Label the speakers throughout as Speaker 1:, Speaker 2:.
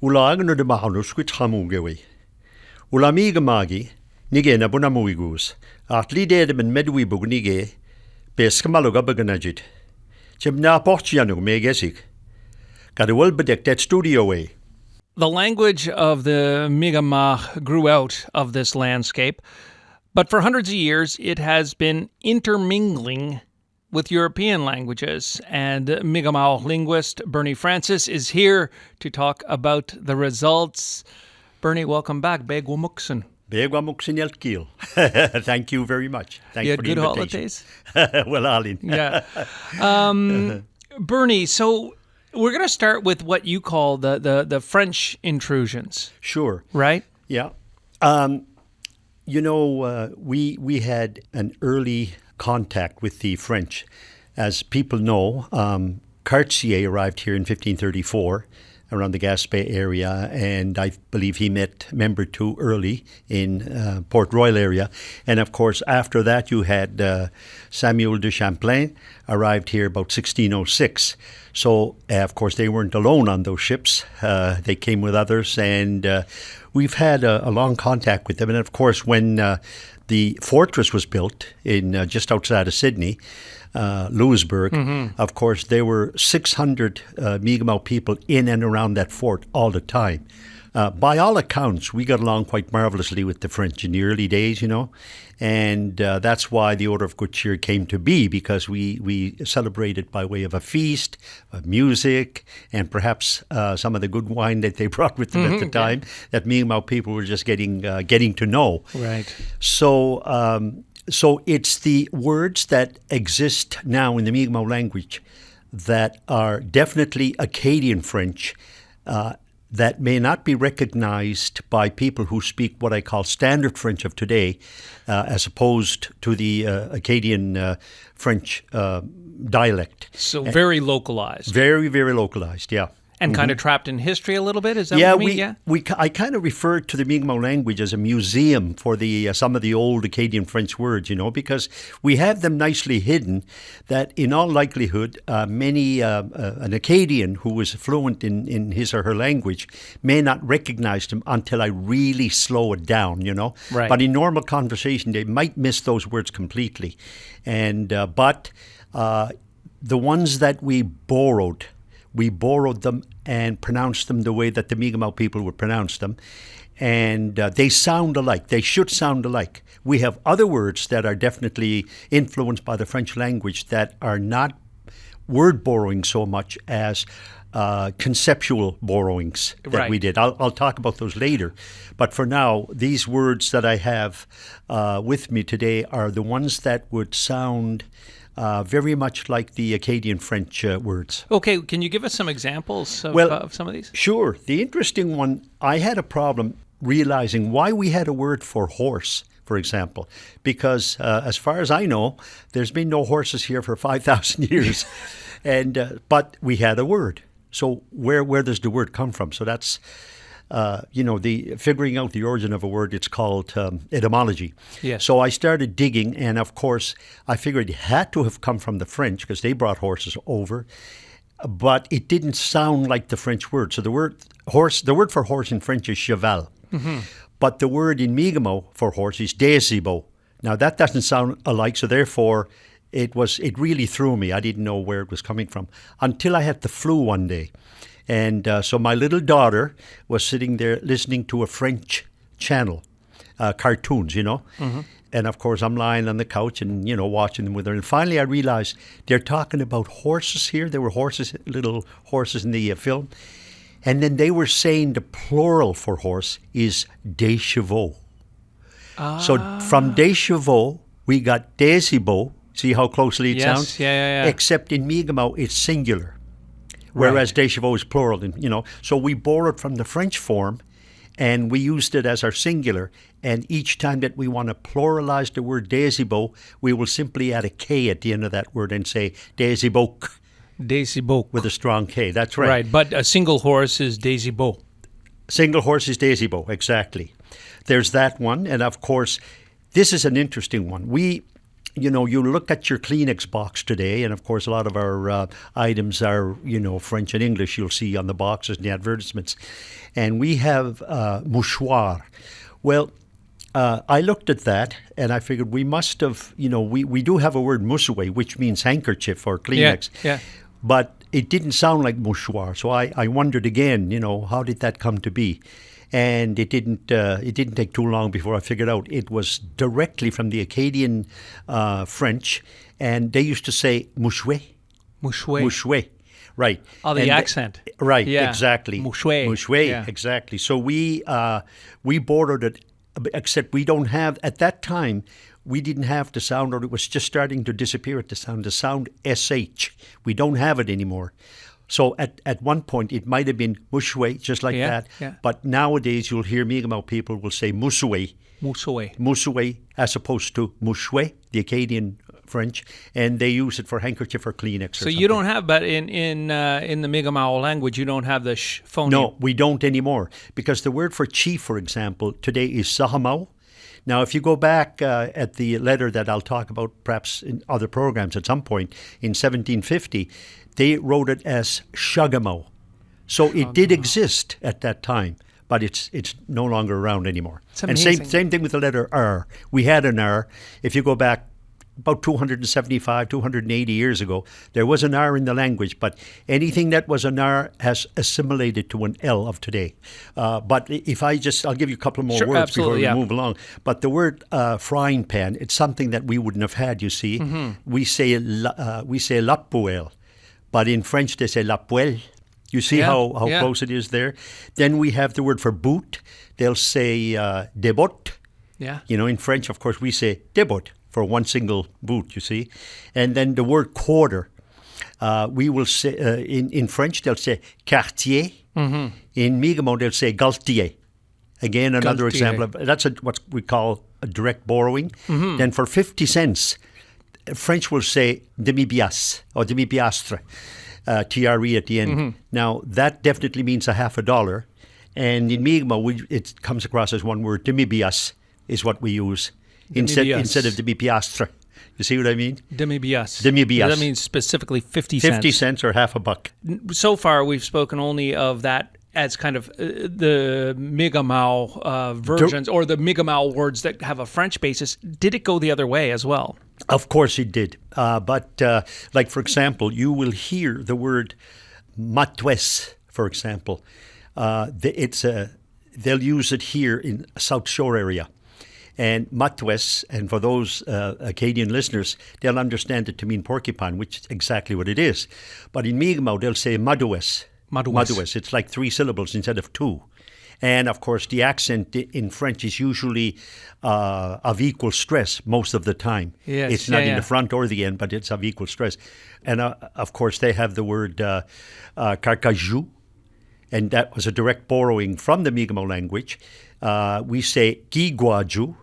Speaker 1: Ulagan de Mahanus with Hamungawi. Ulamiga Magi, Nige Nabunamuigus, at Lided and Medwi Bugnige, Beskamaloga Baganajit. Chimna Portiano Megesik. Got a well bedecked studio way.
Speaker 2: The language of the Mi'kmaq grew out of this landscape, but for hundreds of years it has been intermingling with European languages, and Mi'kmaq linguist Bernie Francis is here to talk about the results. Bernie, welcome back. Begwamuksen.
Speaker 1: Begwamuksen Yelkil. Thank you very much. Thank
Speaker 2: you
Speaker 1: you
Speaker 2: had
Speaker 1: for
Speaker 2: good
Speaker 1: the invitation.
Speaker 2: Holidays?
Speaker 1: Well, Arlene.
Speaker 2: Yeah. Bernie, so we're going to start with what you call the French intrusions.
Speaker 1: Sure.
Speaker 2: Right?
Speaker 1: Yeah. We had an early contact with the French. As people know, Cartier arrived here in 1534 around the Gaspé area, and I believe he met Membertou early in Port Royal area. And of course, after that, you had Samuel de Champlain arrived here about 1606. So, of course, they weren't alone on those ships. They came with others, and we've had a long contact with them. And of course, when the fortress was built in just outside of Sydney, Louisbourg, of course, there were 600 Mi'kmaq people in and around that fort all the time. By all accounts, we got along quite marvelously with the French in the early days, and that's why the Order of Good Cheer came to be, because we celebrated by way of a feast, of music, and perhaps some of the good wine that they brought with them at the time that Mi'kmaq people were just getting to know.
Speaker 2: Right.
Speaker 1: So it's the words that exist now in the Mi'kmaq language that are definitely Acadian French, that may not be recognized by people who speak what I call standard French of today, as opposed to the Acadian French dialect.
Speaker 2: So very localized.
Speaker 1: Very, very localized, yeah.
Speaker 2: And kind of trapped in history a little bit? Is that what you mean?
Speaker 1: I kind of refer to the Mi'kmaq language as a museum for the some of the old Acadian French words, because we have them nicely hidden that in all likelihood, an Acadian who was fluent in his or her language may not recognize them until I really slow it down,
Speaker 2: Right.
Speaker 1: But in normal conversation, they might miss those words completely. And but the ones that we borrowed them and pronounced them the way that the Mi'kmaq people would pronounce them. And they sound alike. They should sound alike. We have other words that are definitely influenced by the French language that are not word borrowing so much as conceptual borrowings that we did. I'll talk about those later. But for now, these words that I have with me today are the ones that would sound very much like the Acadian French words.
Speaker 2: Okay, can you give us some examples of some of these?
Speaker 1: Sure. The interesting one, I had a problem realizing why we had a word for horse, for example, because as far as I know, there's been no horses here for 5,000 years, but we had a word. So where does the word come from? So that's the figuring out the origin of a word, it's called etymology.
Speaker 2: Yes.
Speaker 1: So I started digging, and of course, I figured it had to have come from the French because they brought horses over, but it didn't sound like the French word. So the word for horse in French is cheval, but the word in Mi'kmaq for horse is desibo. Now that doesn't sound alike, so therefore it really threw me. I didn't know where it was coming from until I had the flu one day. And so my little daughter was sitting there listening to a French channel, cartoons, And of course, I'm lying on the couch and, watching them with her. And finally, I realized they're talking about horses here. There were little horses in the film. And then they were saying the plural for horse is des chevaux. So from des chevaux, we got desibo. See how closely it sounds?
Speaker 2: Yeah.
Speaker 1: Except in Mi'kmaq, it's singular. Whereas des chevaux is plural, So we borrowed from the French form, and we used it as our singular. And each time that we want to pluralize the word desibo, we will simply add a K at the end of that word and say desiboke.
Speaker 2: Desiboke.
Speaker 1: With a strong K, that's right.
Speaker 2: Right, but a single horse is desibo.
Speaker 1: Single horse is desibo, exactly. There's that one, and of course, this is an interesting one. you look at your Kleenex box today, and of course a lot of our items are, French and English, you'll see on the boxes and the advertisements. And we have mouchoir. Well, I looked at that and I figured we must have, we do have a word mousoué, which means handkerchief or Kleenex.
Speaker 2: Yeah.
Speaker 1: But it didn't sound like mouchoir. So I wondered again, how did that come to be? And it didn't take too long before I figured out it was directly from the Acadian French, and they used to say mouchoué.
Speaker 2: Mouchoué.
Speaker 1: Mouchoué. Right.
Speaker 2: Oh, the accent.
Speaker 1: Right,
Speaker 2: yeah.
Speaker 1: exactly.
Speaker 2: Mouchoué.
Speaker 1: Mouchoué,
Speaker 2: yeah.
Speaker 1: exactly. So we bordered it, except we don't have, at that time, we didn't have the sound, or it was just starting to disappear at the sound SH. We don't have it anymore. So at one point, it might have been mouchoué, just like that.
Speaker 2: Yeah.
Speaker 1: But nowadays, you'll hear Mi'kmaq people will say mousoué.
Speaker 2: Mouchoué.
Speaker 1: Mousoué, as opposed to mouchoué, the Acadian French, and they use it for handkerchief or Kleenex.
Speaker 2: So you don't have, but in the Mi'kmaq language, you don't have the sh phoneme.
Speaker 1: No, we don't anymore, because the word for chief, for example, today is sahamau. Now, if you go back at the letter that I'll talk about perhaps in other programs at some point, in 1750, they wrote it as shagamau. So it did exist at that time, but it's no longer around anymore.
Speaker 2: It's
Speaker 1: and
Speaker 2: amazing.
Speaker 1: same thing with the letter R. We had an R. If you go back about 275, 280 years ago, there was an R in the language, but anything that was an R has assimilated to an L of today. But if I'll give you a couple more words before we move along. But the word frying pan, it's something that we wouldn't have had, you see. Mm-hmm. We say la poêle, but in French they say la poêle. You see how close it is there? Then we have the word for boot. They'll say des bottes.
Speaker 2: Yeah.
Speaker 1: In French, of course, we say des bottes for one single boot, you see. And then the word quarter, we will say, in French, they'll say quartier. Mm-hmm. In Mi'kmaq, they'll say galtier. Again, another example. That's what we call a direct borrowing. Mm-hmm. Then for 50 cents, French will say demi-piastre or demi-piastre, TRE at the end. Mm-hmm. Now, that definitely means a half a dollar. And in Mi'kmaq, it comes across as one word. Demi-piastre is what we use. Instead of demi-piastre. You see what I mean?
Speaker 2: Demi-piastre.
Speaker 1: Demi-piastre.
Speaker 2: That means specifically 50 cents.
Speaker 1: 50 cents or half a buck.
Speaker 2: So far, we've spoken only of that as kind of the Mi'kmaq versions or the Mi'kmaq words that have a French basis. Did it go the other way as well?
Speaker 1: Of course it did. But like, for example, you will hear the word matwes, for example. They'll use it here in South Shore area. And matwes, and for those Acadian listeners, they'll understand it to mean porcupine, which is exactly what it is. But in Mi'kmaq, they'll say madwes. Madwes. It's like 3 syllables instead of 2. And, of course, the accent in French is usually of equal stress most of the time.
Speaker 2: Yes.
Speaker 1: It's not in the front or the end, but it's of equal stress. And, of course, they have the word carcajou, and that was a direct borrowing from the Mi'kmaq language. We say giguaju,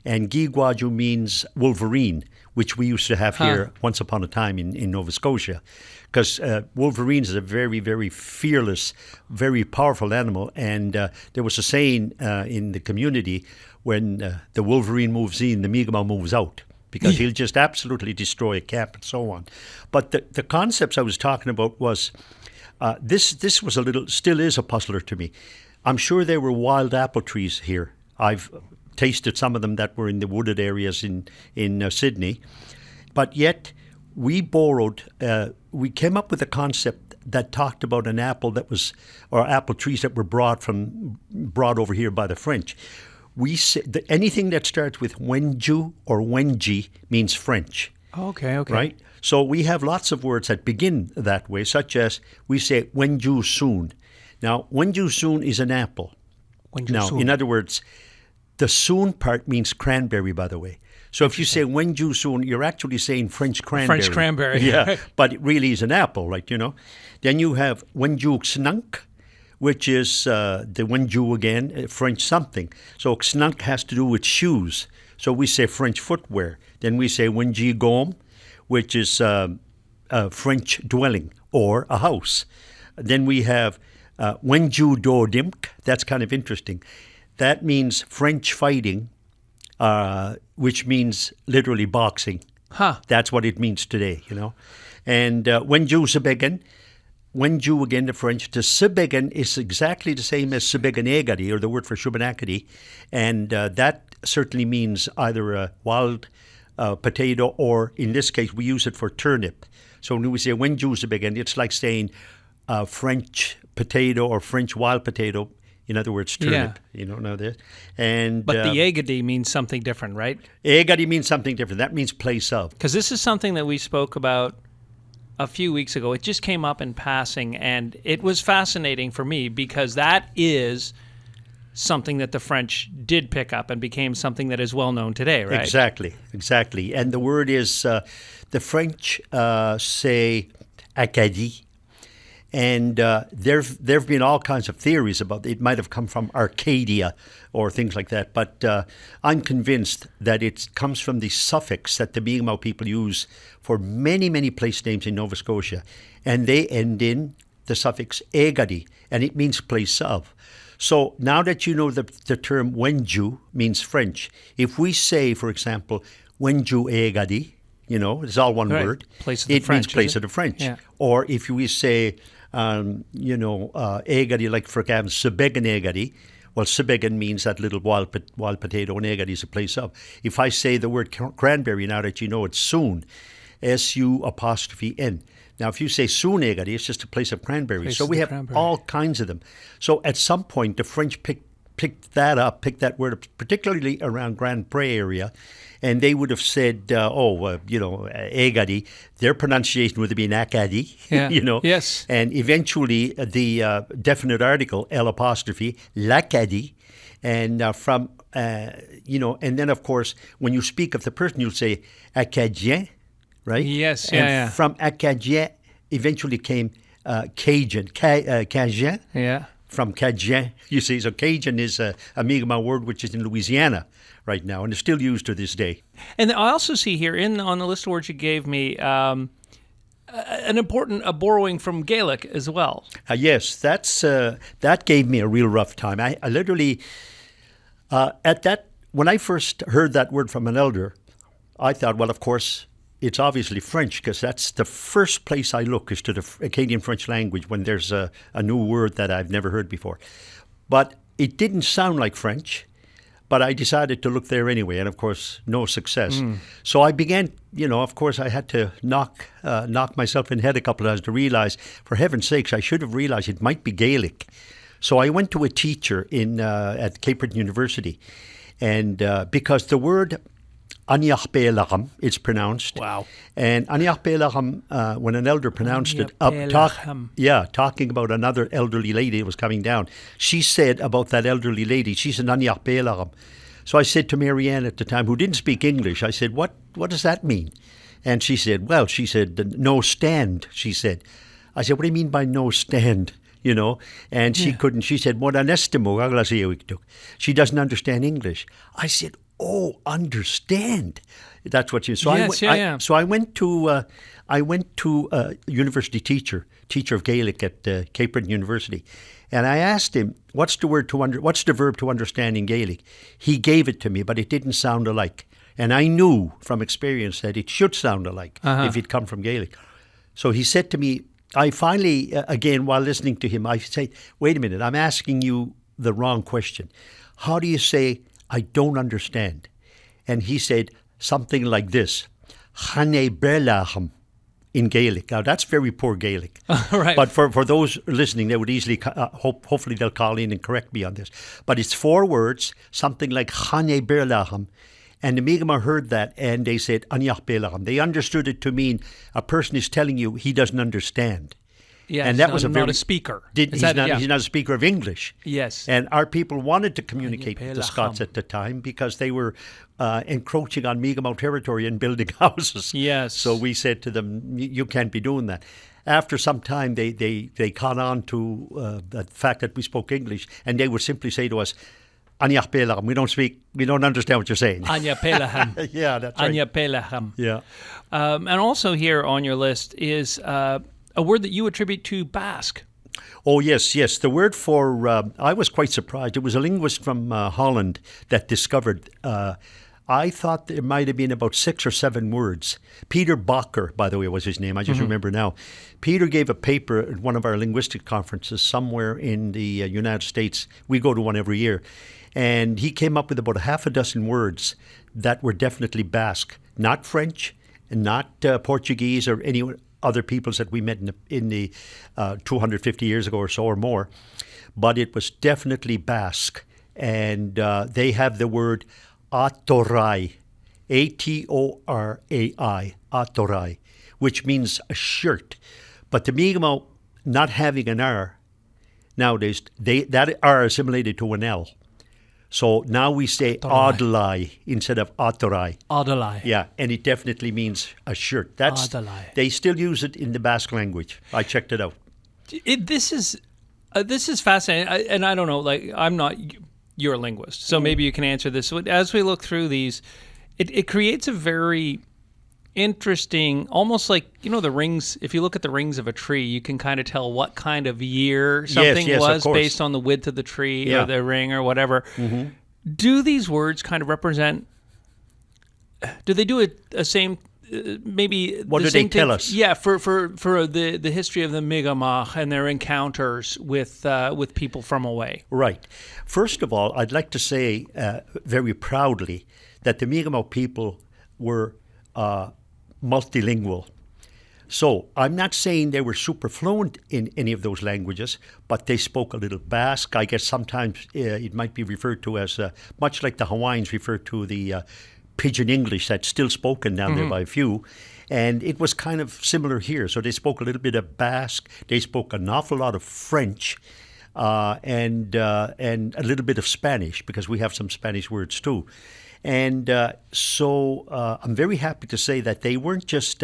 Speaker 1: and giguaju means wolverine, which we used to have here once upon a time in Nova Scotia. Because wolverines is a very, very fearless, very powerful animal. And there was a saying in the community, when the wolverine moves in, the Mi'kmaq moves out. Because he'll just absolutely destroy a camp and so on. But the concepts I was talking about was, this was still is a puzzler to me. I'm sure there were wild apple trees here. I've tasted some of them that were in the wooded areas in Sydney. But yet, we came up with a concept that talked about an apple or apple trees that were brought over here by the French. We say that anything that starts with wenju or wenji means French.
Speaker 2: Okay.
Speaker 1: Right? So we have lots of words that begin that way, such as we say wenju soon. Now, wenju soon is an apple. In other words, the soon part means cranberry, by the way. So if you say wenju soon, you're actually saying French cranberry.
Speaker 2: French cranberry.
Speaker 1: Yeah, but it really is an apple, right, Then you have wenju xnunk, which is the wenju again, French something. So xnunk has to do with shoes. So we say French footwear. Then we say wenji gom, which is a French dwelling or a house. Then we have wenju do dimk. That's kind of interesting. That means French fighting, which means literally boxing.
Speaker 2: Huh.
Speaker 1: That's what it means today, you know. And when Jew Sebegan, when Jew again, the French, the Sebegan is exactly the same as Sebegan Egadi, or the word for Shubenacadie. And that certainly means either a wild potato, or in this case, we use it for turnip. So when we say when Jew Sebegan, it's like saying French potato or French wild potato. In other words, turnip. You don't know this. And
Speaker 2: But the Egadi means something different, right?
Speaker 1: Egadi means something different. That means place of.
Speaker 2: Because this is something that we spoke about a few weeks ago. It just came up in passing, and it was fascinating for me because that is something that the French did pick up and became something that is well known today, right?
Speaker 1: Exactly. And the word is, the French say Acadie. And there have been all kinds of theories about it. It might have come from Arcadia or things like that. But I'm convinced that it comes from the suffix that the Mi'kmaq people use for many, many place names in Nova Scotia. And they end in the suffix egadi, and it means place of. So now that you know the term Wenju means French, if we say, for example, Wenju egadi, you know, it's all one word.
Speaker 2: Place of the
Speaker 1: it
Speaker 2: French,
Speaker 1: means place of the French.
Speaker 2: Yeah.
Speaker 1: Or if we say, egadi, like for example, Sebegan egadi, well, Sebegan means that little wild potato, and egadi is a place of. If I say the word cranberry, now that you know it's soon, S-U''N. Now, if you say soon egadi, it's just a place of cranberries. So we have all kinds of them. So at some point, the French picked that word up, particularly around Grand Pre area, and they would have said, egadi. Their pronunciation would have been acadi, you know.
Speaker 2: Yes.
Speaker 1: And eventually, the definite article, L', l'acadi, and and then, of course, when you speak of the person, you'll say acadien, right?
Speaker 2: Yes,
Speaker 1: and from acadien, eventually came Cajun, Cajun.
Speaker 2: Yeah.
Speaker 1: From Cajun, you see. So Cajun is a Mi'kmaq word which is in Louisiana right now, and is still used to this day.
Speaker 2: And I also see here on the list of words you gave me an important borrowing from Gaelic as well.
Speaker 1: Yes, that gave me a real rough time. I literally when I first heard that word from an elder, I thought, well, of course, it's obviously French, because that's the first place I look, is to the Acadian French language when there's a new word that I've never heard before. But it didn't sound like French, but I decided to look there anyway, and of course, no success. So I began, of course, I had to knock myself in the head a couple of times to realize, for heaven's sakes, I should have realized it might be Gaelic. So I went to a teacher at Cape Breton University, and because the word Aniach Be'elacham, it's pronounced.
Speaker 2: Wow.
Speaker 1: And Aniach Be'elacham, when an elder pronounced it, talking about another elderly lady that was coming down, she said about that elderly lady, she said Aniach Be'elacham. So I said to Marianne at the time, who didn't speak English, I said, what does that mean? And she said, no stand, she said. I said, what do you mean by no stand? And she couldn't. She said, she doesn't understand English. I said, oh, understand. That's what you. So So I went to a university teacher of Gaelic at Cape Breton University, and I asked him, what's the verb to understand in Gaelic? He gave it to me, but it didn't sound alike. And I knew from experience that it should sound alike if it come from Gaelic. So he said to me, I finally, again, while listening to him, I say, wait a minute, I'm asking you the wrong question. How do you say, I don't understand? And he said something like this, Chane Berlacham in Gaelic. Now, that's very poor Gaelic.
Speaker 2: Right.
Speaker 1: But for those listening, they would easily, hopefully they'll call in and correct me on this. But it's 4 words, something like Chane Berlacham. And the Mi'kmaq heard that, and they said, Aniach Be'elacham. They understood it to mean a person is telling you he doesn't understand.
Speaker 2: Yeah,
Speaker 1: and that
Speaker 2: was not a speaker.
Speaker 1: He's not a speaker of English.
Speaker 2: Yes.
Speaker 1: And our people wanted to communicate with the Scots at the time because they were encroaching on Mi'kmaq territory and building houses.
Speaker 2: Yes.
Speaker 1: So we said to them, you can't be doing that. After some time, they caught on to the fact that we spoke English, and they would simply say to us, Aniach Be'elacham, we don't understand what you're saying.
Speaker 2: Anya Pelaham.
Speaker 1: Yeah, that's right.
Speaker 2: Anya Pelaham.
Speaker 1: Yeah.
Speaker 2: And also here on your list is a word that you attribute to Basque.
Speaker 1: Oh, yes. The word for, I was quite surprised. It was a linguist from Holland that discovered I thought there might have been about 6 or 7 words. Peter Bacher, by the way, was his name. I just remember now. Peter gave a paper at one of our linguistic conferences somewhere in the United States. We go to one every year. And he came up with about a half a dozen words that were definitely Basque, not French, and not Portuguese or any other peoples that we met in the 250 years ago or so or more. But it was definitely Basque. And they have the word atorai, Atorai, atorai, which means a shirt. But the Mi'kmaq not having an R nowadays, that R assimilated to an L. So now we say Adlai instead of Atorai.
Speaker 2: Adlai.
Speaker 1: Yeah, and it definitely means a shirt.
Speaker 2: Adlai.
Speaker 1: They still use it in the Basque language. I checked it out.
Speaker 2: This is fascinating, and I don't know. Like, I'm not. You're a linguist, so maybe you can answer this. As we look through these, it creates a very interesting, almost like, the rings. If you look at the rings of a tree, you can kind of tell what kind of year something was based on the width of the tree or the ring or whatever. Mm-hmm. Do these words kind of represent? Do they do a same? Maybe
Speaker 1: what do they tell us?
Speaker 2: Yeah, for the history of the Mi'kmaq and their encounters with people from away.
Speaker 1: Right. First of all, I'd like to say very proudly that the Mi'kmaq people were multilingual. So I'm not saying they were super fluent in any of those languages, but they spoke a little Basque. I guess sometimes it might be referred to as much like the Hawaiians refer to the Pidgin English that's still spoken down there by a few. And it was kind of similar here. So they spoke a little bit of Basque. They spoke an awful lot of French and a little bit of Spanish, because we have some Spanish words too. And so I'm very happy to say that they weren't just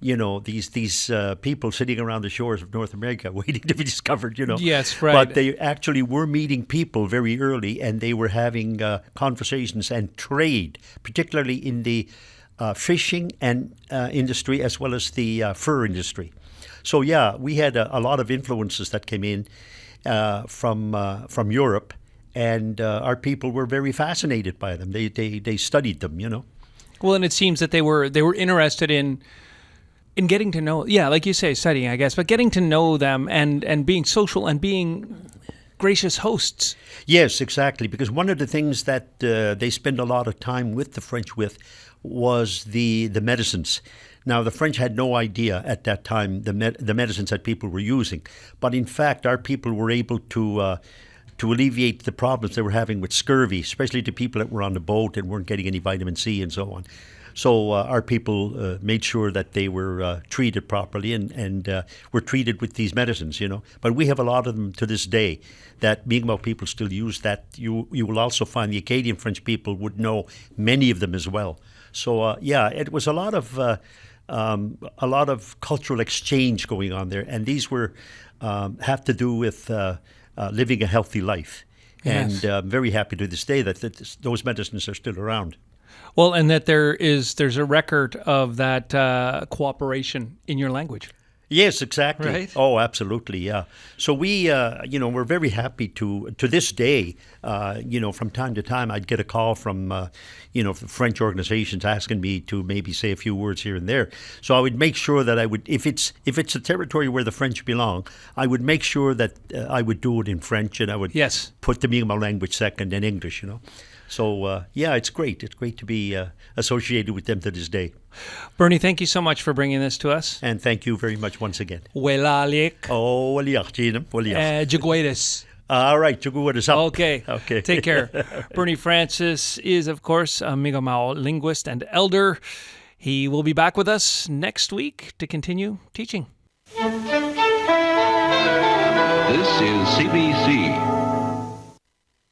Speaker 1: these people sitting around the shores of North America waiting to be discovered,
Speaker 2: Yes, right.
Speaker 1: But they actually were meeting people very early, and they were having conversations and trade, particularly in the fishing and industry as well as the fur industry. So yeah, we had a lot of influences that came in from Europe, and our people were very fascinated by them. They studied them,
Speaker 2: Well, and it seems that they were interested in getting to know, like you say, studying, I guess, but getting to know them and being social and being gracious hosts.
Speaker 1: Yes, exactly, because one of the things that they spent a lot of time with the French with was the medicines. Now, the French had no idea at that time the medicines that people were using, but in fact, our people were able to alleviate the problems they were having with scurvy, especially to people that were on the boat and weren't getting any vitamin C and so on. So our people made sure that they were treated properly and were treated with these medicines, But we have a lot of them to this day that Mi'kmaq people still use. That you will also find the Acadian French people would know many of them as well. So it was a lot of cultural exchange going on there, and these were have to do with living a healthy life.
Speaker 2: Yes.
Speaker 1: And I'm very happy to this day that those medicines are still around.
Speaker 2: Well, and that there's a record of that cooperation in your language.
Speaker 1: Yes, exactly.
Speaker 2: Right?
Speaker 1: Oh, absolutely, yeah. So we, we're very happy to this day, from time to time, I'd get a call from, French organizations asking me to maybe say a few words here and there. So I would make sure that I would, if it's a territory where the French belong, I would make sure that I would do it in French, and I would put the Mi'kmaq language second and English, So, it's great. It's great to be associated with them to this day.
Speaker 2: Bernie, thank you so much for bringing this to us.
Speaker 1: And thank you very much once again.
Speaker 2: Welalik.
Speaker 1: Oh, waliach, Gina. Waliach.
Speaker 2: Jaguitis.
Speaker 1: All right, Jaguitis up.
Speaker 2: Okay. Take care. Bernie Francis is, of course, a Mi'kmaq linguist and elder. He will be back with us next week to continue teaching.
Speaker 3: This is CBC.